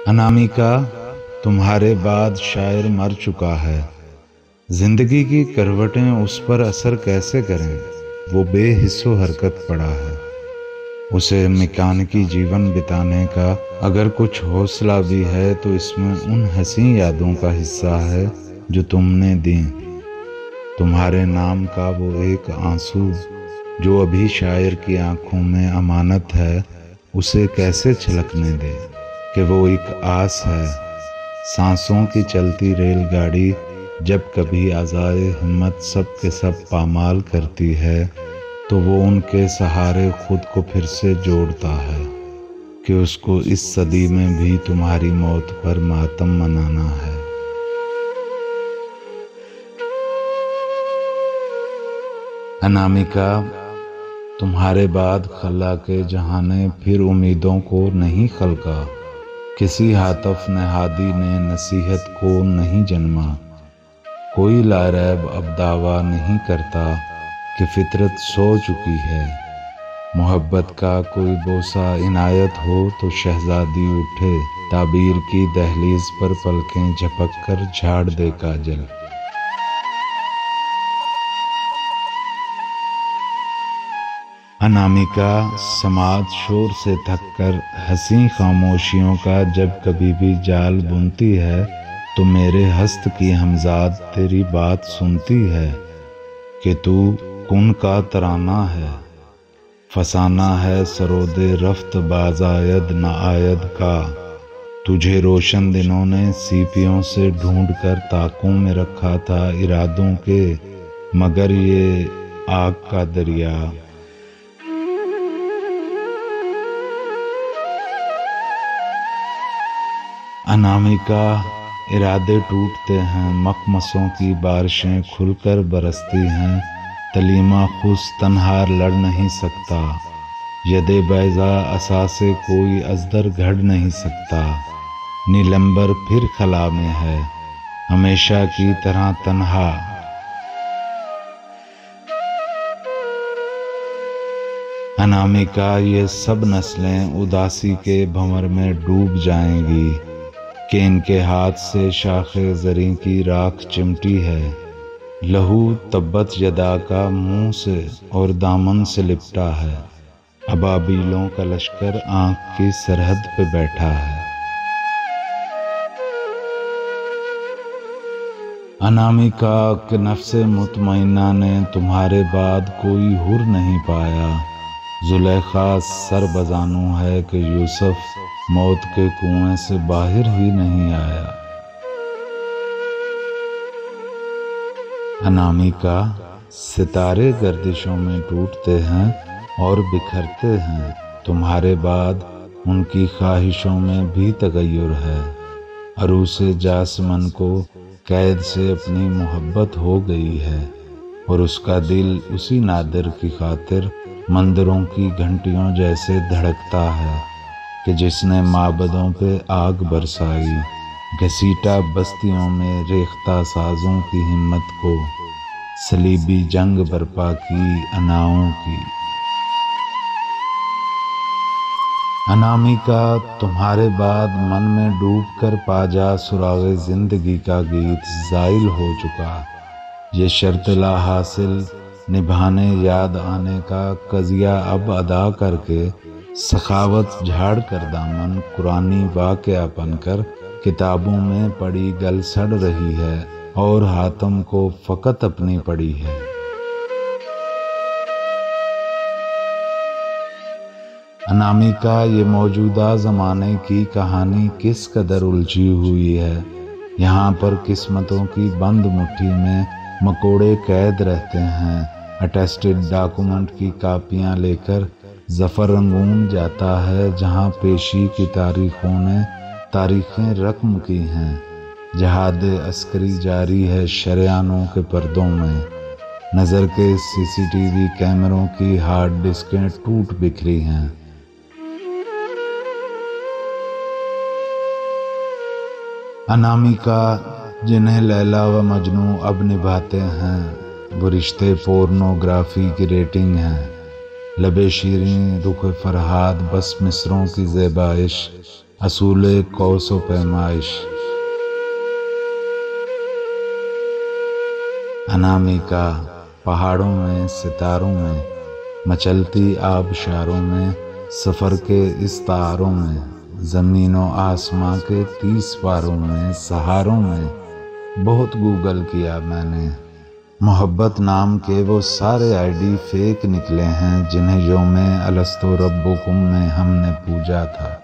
انامکا، تمہارے بعد شاعر مر چکا ہے، زندگی کی کروٹیں اس پر اثر کیسے کریں؟ وہ بے حس و حرکت پڑا ہے، اسے میکانکی جیون بتانے کا اگر کچھ حوصلہ بھی ہے تو اس میں ان حسین یادوں کا حصہ ہے جو تم نے دیں۔ تمہارے نام کا وہ ایک آنسو جو ابھی شاعر کی آنکھوں میں امانت ہے، اسے کیسے چھلکنے دے کہ وہ ایک آس ہے۔ سانسوں کی چلتی ریل گاڑی جب کبھی عزائے ہمت سب کے سب پامال کرتی ہے تو وہ ان کے سہارے خود کو پھر سے جوڑتا ہے کہ اس کو اس صدی میں بھی تمہاری موت پر ماتم منانا ہے۔ انامکا، تمہارے بعد خلا کے جہاں نے پھر امیدوں کو نہیں خلقا، کسی عاطف نہادی نے نصیحت کو نہیں جنما، کوئی لاریب اب دعویٰ نہیں کرتا کہ فطرت سو چکی ہے۔ محبت کا کوئی بوسہ عنایت ہو تو شہزادی اٹھے، تعبیر کی دہلیز پر پلکیں جھپک کر جھاڑ دے کاجل۔ انامکا، سماعت شور سے تھک کر حسین خاموشیوں کا جب کبھی بھی جال بنتی ہے تو میرے ہست کی ہمزاد تیری بات سنتی ہے کہ تو کن کا ترانہ ہے، فسانہ ہے سرود رفت بازآید نہ آید کا۔ تجھے روشن دنوں نے سیپیوں سے ڈھونڈ کر طاقوں میں رکھا تھا ارادوں کے، مگر یہ آگ کا دریا۔ انامکا، ارادے ٹوٹتے ہیں، مخمصوں کی بارشیں کھل کر برستی ہیں، تلیمہ خود تنہا لڑ نہیں سکتا، ید بیضا عصا سے کوئی ازدر گھڑ نہیں سکتا۔ نیلمبر پھر خلا میں ہے، ہمیشہ کی طرح تنہا۔ انامکا، یہ سب نسلیں اداسی کے بھنور میں ڈوب جائیں گی کہ ان کے ہاتھ سے شاخ زریں کی راکھ چمٹی ہے۔ لہو تبت یدا کا منہ سے اور دامن سے لپٹا ہے، ابابیلوں کا لشکر آنکھ کی سرحد پہ بیٹھا ہے۔ انامکا، کہ نفس مطمئنہ نے تمہارے بعد کوئی حر نہیں پایا، زلیخا سر بزانوں ہے کہ یوسف موت کے کنویں سے باہر ہی نہیں آیا۔ انامکا، ستارے گردشوں میں ٹوٹتے ہیں اور بکھرتے ہیں، تمہارے بعد ان کی خواہشوں میں بھی تغیر ہے۔ عروس جاسمن کو قید سے اپنی محبت ہو گئی ہے اور اس کا دل اسی نادر کی خاطر مندروں کی گھنٹیوں جیسے دھڑکتا ہے کہ جس نے معبدوں پہ آگ برسائی، گھسیٹا بستیوں میں ریختہ سازوں کی ہمت کو، صلیبی جنگ برپا کی اناؤں کی۔ انامکا، تمہارے بعد من میں ڈوب کر پا جا سراغ زندگی کا گیت زائل ہو چکا، یہ شرط لا حاصل نبھانے یاد آنے کا قضیہ اب ادا کر کے، سخاوت جھاڑ کر دامن قرآنی واقعہ بن کر کتابوں میں پڑی گل سڑ رہی ہے اور حاتم کو فقط اپنی پڑی ہے۔ انامکا، یہ موجودہ زمانے کی کہانی کس قدر الجھی ہوئی ہے، یہاں پر قسمتوں کی بند مٹھی میں مکوڑے قید رہتے ہیں۔ اٹیسٹڈ ڈاکومنٹ کی کاپیاں لے کر ظفر رنگون جاتا ہے جہاں پیشی کی تاریخوں نے تاریخیں رقم کی ہیں، جہاد عسکری جاری ہے شریانوں کے پردوں میں، نظر کے سی سی ٹی وی کیمروں کی ہارڈ ڈسکیں ٹوٹ بکھری ہیں۔ انامکا، جنہیں لیلا و مجنوں اب نبھاتے ہیں وہ رشتے پورنوگرافی کی ریٹنگ ہیں، لب شیریں رخ فرہاد بس مصروں کی زیبائش، اصول قوس و پیمائش، انامیکا، پہاڑوں میں، ستاروں میں، مچلتی آبشاروں میں، سفر کے استعاروں میں، زمین و آسماں کے 30 پاروں میں، سہاروں میں، بہت گوگل کیا میں نے۔ محبت نام کے وہ سارے آئی ڈی فیک نکلے ہیں جنہیں یوم الستو ربکم میں ہم نے پوجا تھا۔